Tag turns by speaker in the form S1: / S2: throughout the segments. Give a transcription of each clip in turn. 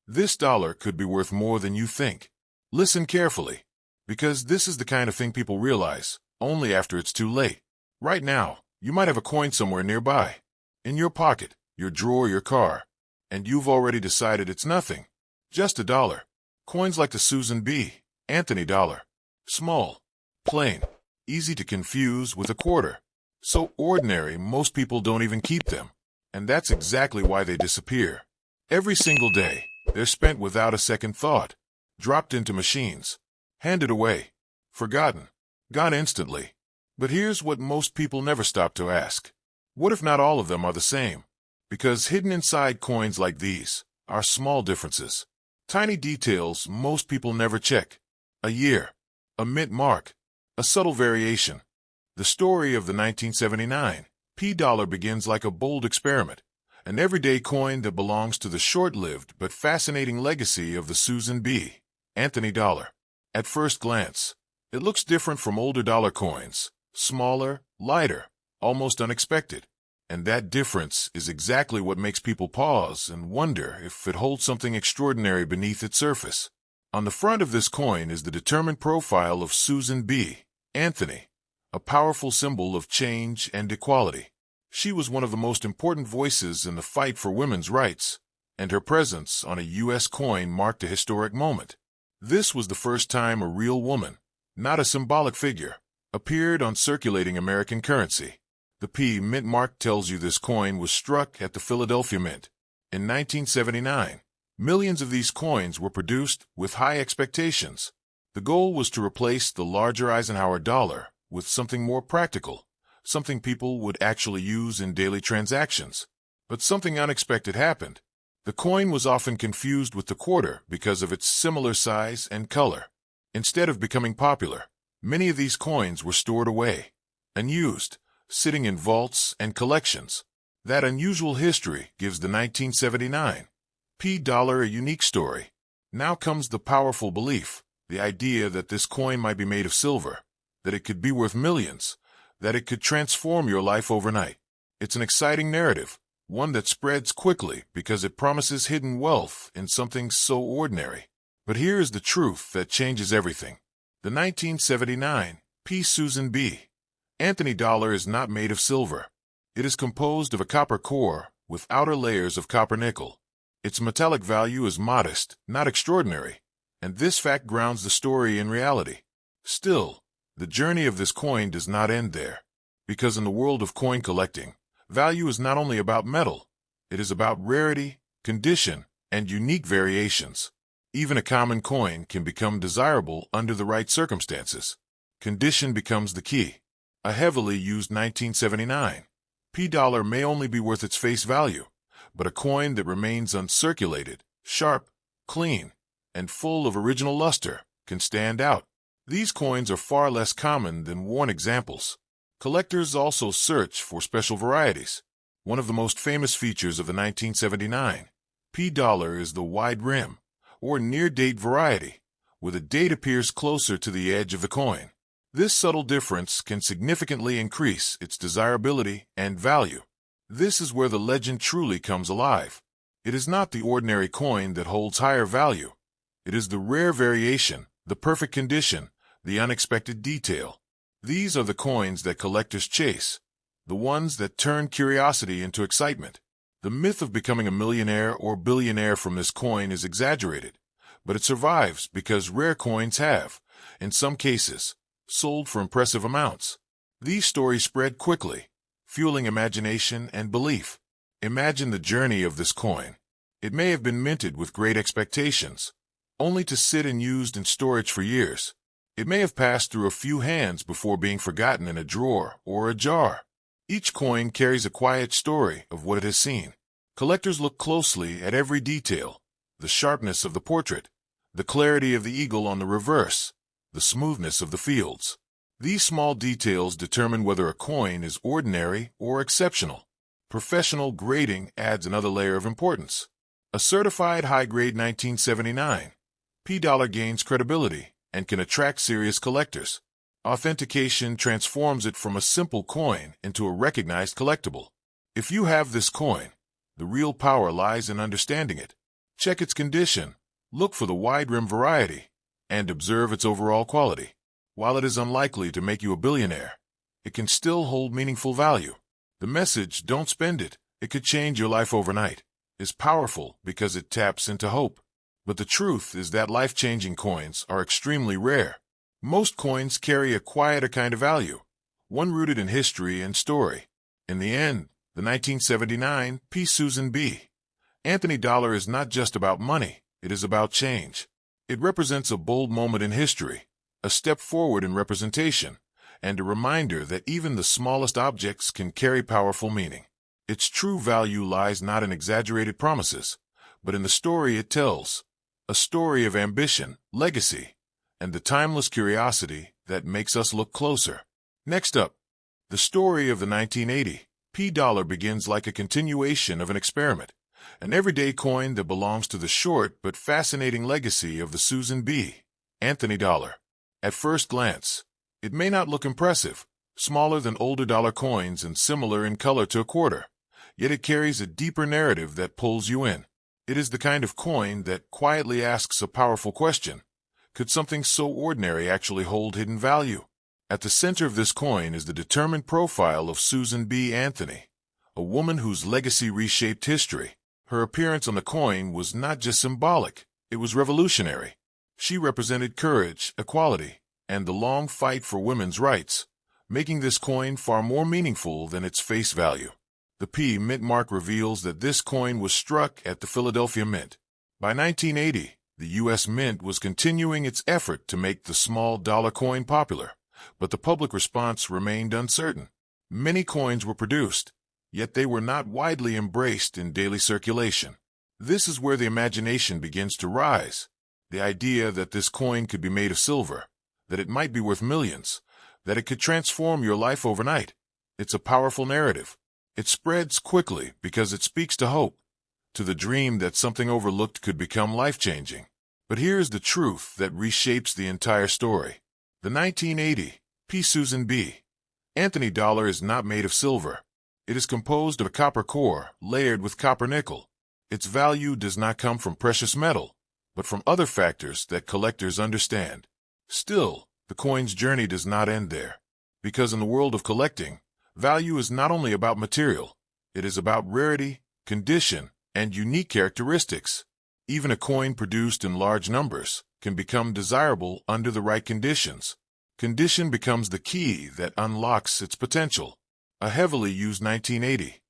S1: This dollar could be worth more than you think. Listen carefully, because this is the kind of thing people realize only after it's too late. Right now, you might have a coin somewhere nearby, in your pocket, your drawer, your car, and you've already decided it's nothing. Just a dollar. Coins like the Susan B. Anthony dollar. Small, plain, easy to confuse with a quarter. So ordinary, most people don't even keep them. And that's exactly why they disappear. Every single day, they're spent without a second thought, dropped into machines, handed away, forgotten, gone instantly. But here's what most people never stop to ask. What if not all of them are the same? Because hidden inside coins like these are small differences, tiny details most people never check. A year, a mint mark, a subtle variation. The story of the 1979 P dollar begins like a bold experiment, an everyday coin that belongs to the short-lived but fascinating legacy of the Susan B. Anthony dollar. At first glance, it looks different from older dollar coins, smaller, lighter, almost unexpected. And that difference is exactly what makes people pause and wonder if it holds something extraordinary beneath its surface. On the front of this coin is the determined profile of Susan B. Anthony, a powerful symbol of change and equality. She was one of the most important voices in the fight for women's rights, and her presence on a U.S. coin marked a historic moment. This was the first time a real woman, not a symbolic figure, appeared on circulating American currency. The P mint mark tells you this coin was struck at the Philadelphia Mint. In 1979, millions of these coins were produced with high expectations. The goal was to replace the larger Eisenhower dollar with something more practical, something people would actually use in daily transactions. But something unexpected happened. The coin was often confused with the quarter because of its similar size and color. Instead of becoming popular, many of these coins were stored away, unused, sitting in vaults and collections. That unusual history gives the 1979 P dollar a unique story. Now comes the powerful belief, the idea that this coin might be made of silver, that it could be worth millions, that it could transform your life overnight. It's an exciting narrative, one that spreads quickly because it promises hidden wealth in something so ordinary. But here is the truth that changes everything. The 1979 P Susan B. Anthony dollar is not made of silver. It is composed of a copper core with outer layers of copper nickel. Its metallic value is modest, not extraordinary, and this fact grounds the story in reality. Still, the journey of this coin does not end there, because in the world of coin collecting, value is not only about metal, it is about rarity, condition, and unique variations. Even a common coin can become desirable under the right circumstances. Condition becomes the key. A heavily used 1979 P dollar may only be worth its face value, but a coin that remains uncirculated, sharp, clean, and full of original luster can stand out. These coins are far less common than worn examples. Collectors also search for special varieties. One of the most famous features of the 1979 P dollar is the wide rim, or near-date variety, where the date appears closer to the edge of the coin. This subtle difference can significantly increase its desirability and value. This is where the legend truly comes alive. It is not the ordinary coin that holds higher value. It is the rare variation, the perfect condition, the unexpected detail. These are the coins that collectors chase, the ones that turn curiosity into excitement. The myth of becoming a millionaire or billionaire from this coin is exaggerated, but it survives because rare coins have, in some cases, sold for impressive amounts. These stories spread quickly, fueling imagination and belief. Imagine the journey of this coin. It may have been minted with great expectations, only to sit and used in storage for years. It may have passed through a few hands before being forgotten in a drawer or a jar. Each coin carries a quiet story of what it has seen. Collectors look closely at every detail, the sharpness of the portrait, the clarity of the eagle on the reverse, the smoothness of the fields. These small details determine whether a coin is ordinary or exceptional. Professional grading adds another layer of importance. A certified high-grade 1979 P dollar gains credibility and can attract serious collectors. Authentication transforms it from a simple coin into a recognized collectible. If you have this coin, the real power lies in understanding it. Check its condition, look for the wide rim variety, and observe its overall quality. While it is unlikely to make you a billionaire, it can still hold meaningful value. The message, "Don't spend it, it could change your life overnight," is powerful because it taps into hope. But the truth is that life-changing coins are extremely rare. Most coins carry a quieter kind of value, one rooted in history and story. In the end, the 1979 P. Susan B. Anthony dollar is not just about money, it is about change. It represents a bold moment in history, a step forward in representation, and a reminder that even the smallest objects can carry powerful meaning. Its true value lies not in exaggerated promises, but in the story it tells, a story of ambition, legacy, and the timeless curiosity that makes us look closer. Next up, the story of the 1980 P dollar begins like a continuation of an experiment, an everyday coin that belongs to the short but fascinating legacy of the Susan B. Anthony dollar. At first glance, it may not look impressive, smaller than older dollar coins and similar in color to a quarter, yet it carries a deeper narrative that pulls you in. It is the kind of coin that quietly asks a powerful question. Could something so ordinary actually hold hidden value? At the center of this coin is the determined profile of Susan B. Anthony, a woman whose legacy reshaped history. Her appearance on the coin was not just symbolic, it was revolutionary. She represented courage, equality, and the long fight for women's rights, making this coin far more meaningful than its face value. The P mint mark reveals that this coin was struck at the Philadelphia Mint. By 1980, the U.S. Mint was continuing its effort to make the small dollar coin popular, but the public response remained uncertain. Many coins were produced, yet they were not widely embraced in daily circulation. This is where the imagination begins to rise. The idea that this coin could be made of silver, that it might be worth millions, that it could transform your life overnight. It's a powerful narrative. It spreads quickly because it speaks to hope, to the dream that something overlooked could become life-changing. But here's the truth that reshapes the entire story. The 1980 P. Susan B. Anthony dollar is not made of silver. It is composed of a copper core layered with copper nickel. Its value does not come from precious metal, but from other factors that collectors understand. Still, the coin's journey does not end there, because in the world of collecting, value is not only about material, it is about rarity, condition, and unique characteristics. Even a coin produced in large numbers can become desirable under the right conditions. Condition becomes the key that unlocks its potential. A heavily used 1980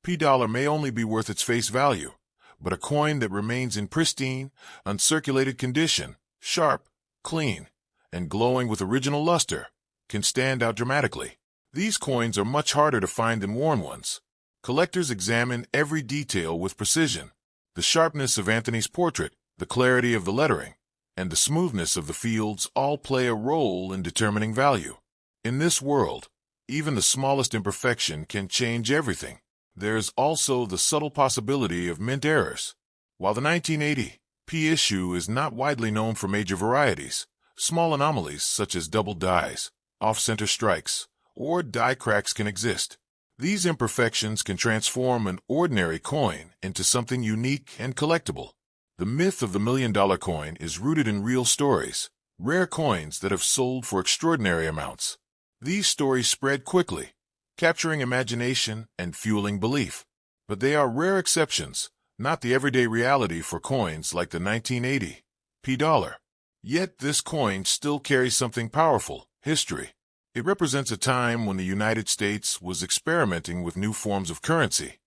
S1: P dollar may only be worth its face value, but a coin that remains in pristine, uncirculated condition, sharp, clean, and glowing with original luster, can stand out dramatically. These coins are much harder to find than worn ones. Collectors examine every detail with precision. The sharpness of Anthony's portrait, the clarity of the lettering, and the smoothness of the fields all play a role in determining value. In this world, even the smallest imperfection can change everything. There is also the subtle possibility of mint errors. While the 1980 P issue is not widely known for major varieties, small anomalies such as double dies, off-center strikes, or die cracks can exist. These imperfections can transform an ordinary coin into something unique and collectible. The myth of the $1,000,000 coin is rooted in real stories, rare coins that have sold for extraordinary amounts. These stories spread quickly, capturing imagination and fueling belief. But they are rare exceptions, not the everyday reality for coins like the 1980 P dollar. Yet this coin still carries something powerful: history. It represents a time when the United States was experimenting with new forms of currency,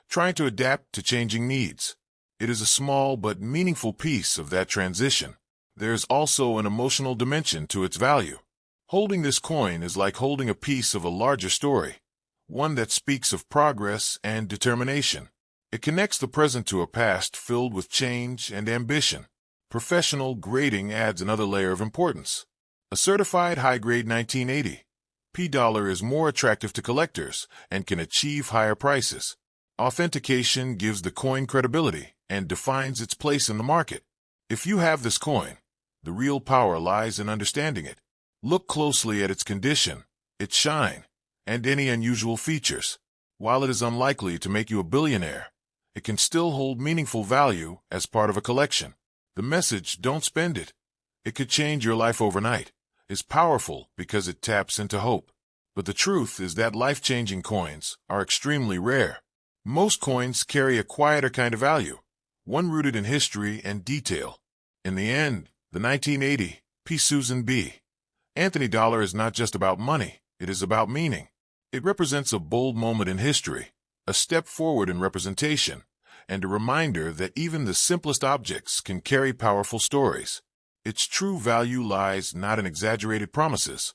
S1: trying to adapt to changing needs. It is a small but meaningful piece of that transition. There is also an emotional dimension to its value. Holding this coin is like holding a piece of a larger story, one that speaks of progress and determination. It connects the present to a past filled with change and ambition. Professional grading adds another layer of importance. A certified high-grade 1980 P dollar is more attractive to collectors and can achieve higher prices. Authentication gives the coin credibility and defines its place in the market. If you have this coin, the real power lies in understanding it. Look closely at its condition, its shine, and any unusual features. While it is unlikely to make you a billionaire, it can still hold meaningful value as part of a collection. The message, "Don't spend it, it could change your life overnight," is powerful because it taps into hope. But the truth is that life-changing coins are extremely rare. Most coins carry a quieter kind of value, one rooted in history and detail. In the end, the 1980 P. Susan B. Anthony dollar is not just about money, it is about meaning. It represents a bold moment in history, a step forward in representation, and a reminder that even the simplest objects can carry powerful stories. Its true value lies not in exaggerated promises,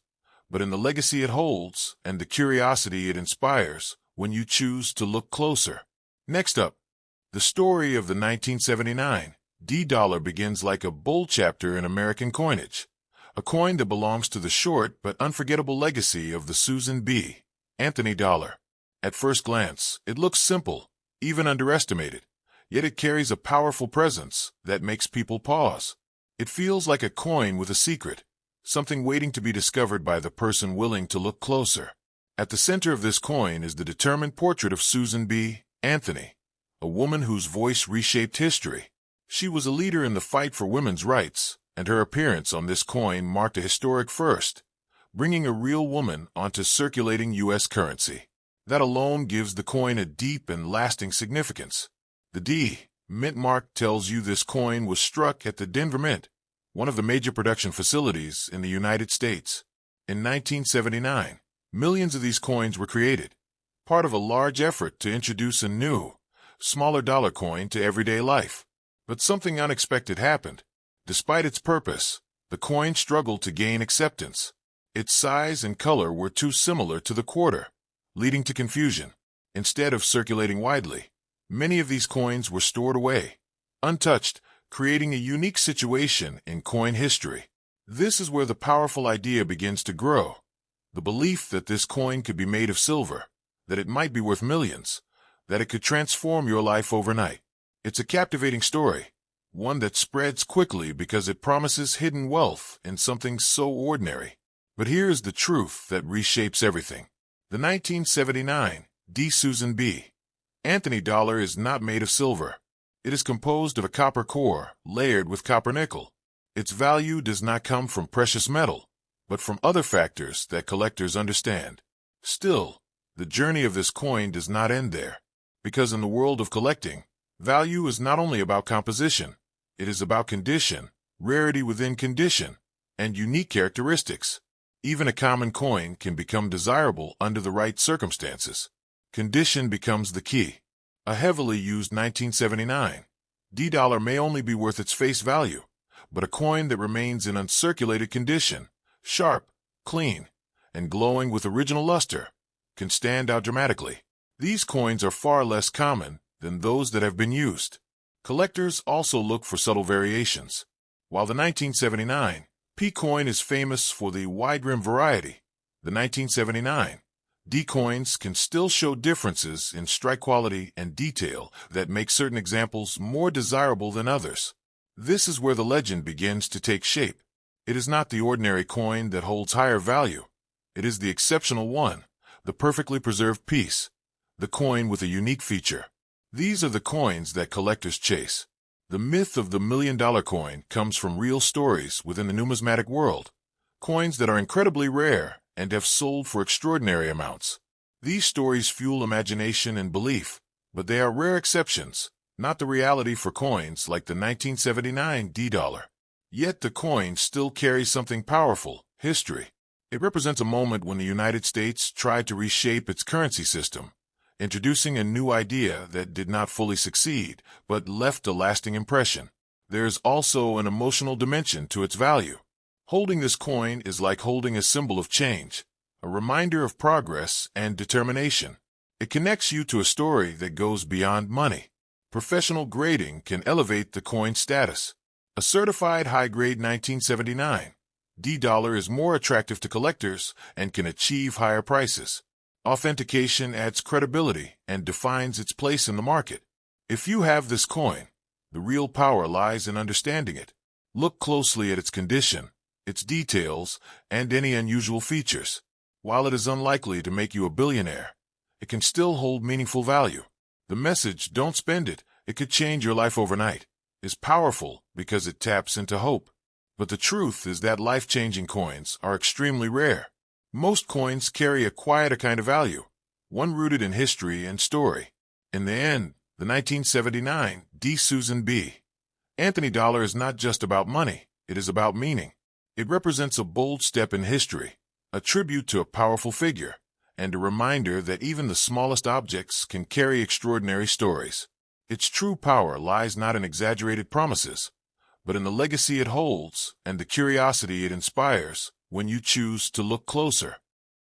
S1: but in the legacy it holds and the curiosity it inspires when you choose to look closer. Next up, the story of the 1979 D dollar begins like a bold chapter in American coinage, a coin that belongs to the short but unforgettable legacy of the Susan B. Anthony dollar. At first glance, it looks simple, even underestimated, yet it carries a powerful presence that makes people pause. It feels like a coin with a secret, something waiting to be discovered by the person willing to look closer. At the center of this coin is the determined portrait of Susan B. Anthony, a woman whose voice reshaped history. She was a leader in the fight for women's rights, and her appearance on this coin marked a historic first, bringing a real woman onto circulating U.S. currency. That alone gives the coin a deep and lasting significance. The D. Mint mark tells you this coin was struck at the Denver Mint, one of the major production facilities in the United States. In 1979, millions of these coins were created, part of a large effort to introduce a new, smaller dollar coin to everyday life. But something unexpected happened. Despite its purpose, the coin struggled to gain acceptance. Its size and color were too similar to the quarter, leading to confusion. Instead of circulating widely, many of these coins were stored away, untouched, creating a unique situation in coin history. This is where the powerful idea begins to grow. The belief that this coin could be made of silver, that it might be worth millions, that it could transform your life overnight. It's a captivating story, one that spreads quickly because it promises hidden wealth in something so ordinary. But here is the truth that reshapes everything. The 1979 D. Susan B. Anthony dollar is not made of silver. It is composed of a copper core layered with copper nickel. Its value does not come from precious metal, but from other factors that collectors understand. Still, the journey of this coin does not end there, because in the world of collecting, value is not only about composition, it is about condition, rarity within condition, and unique characteristics. Even a common coin can become desirable under the right circumstances. Condition becomes the key. A heavily used 1979 D dollar may only be worth its face value, but a coin that remains in uncirculated condition, sharp, clean, and glowing with original luster, can stand out dramatically. These coins are far less common than those that have been used. Collectors also look for subtle variations. While the 1979 P coin is famous for the wide-rim variety, the 1979 D coins can still show differences in strike quality and detail that make certain examples more desirable than others. This is where the legend begins to take shape. It is not the ordinary coin that holds higher value. It is the exceptional one, the perfectly preserved piece, the coin with a unique feature. These are the coins that collectors chase. The myth of the $1,000,000 coin comes from real stories within the numismatic world, coins that are incredibly rare and have sold for extraordinary amounts. These stories fuel imagination and belief, but they are rare exceptions, not the reality for coins like the 1979 D dollar. Yet the coin still carries something powerful, history. It represents a moment when the United States tried to reshape its currency system, introducing a new idea that did not fully succeed, but left a lasting impression. There is also an emotional dimension to its value. Holding this coin is like holding a symbol of change, a reminder of progress and determination. It connects you to a story that goes beyond money. Professional grading can elevate the coin's status. A certified high-grade 1979 D dollar is more attractive to collectors and can achieve higher prices. Authentication adds credibility and defines its place in the market. If you have this coin, the real power lies in understanding it. Look closely at its condition, its details, and any unusual features. While it is unlikely to make you a billionaire, it can still hold meaningful value. The message, "Don't spend it, it could change your life overnight," is powerful because it taps into hope. But the truth is that life-changing coins are extremely rare. Most coins carry a quieter kind of value, one rooted in history and story. In the end, the 1979 D. Susan B. Anthony dollar is not just about money, it is about meaning. It represents a bold step in history, a tribute to a powerful figure, and a reminder that even the smallest objects can carry extraordinary stories. Its true power lies not in exaggerated promises, but in the legacy it holds and the curiosity it inspires when you choose to look closer.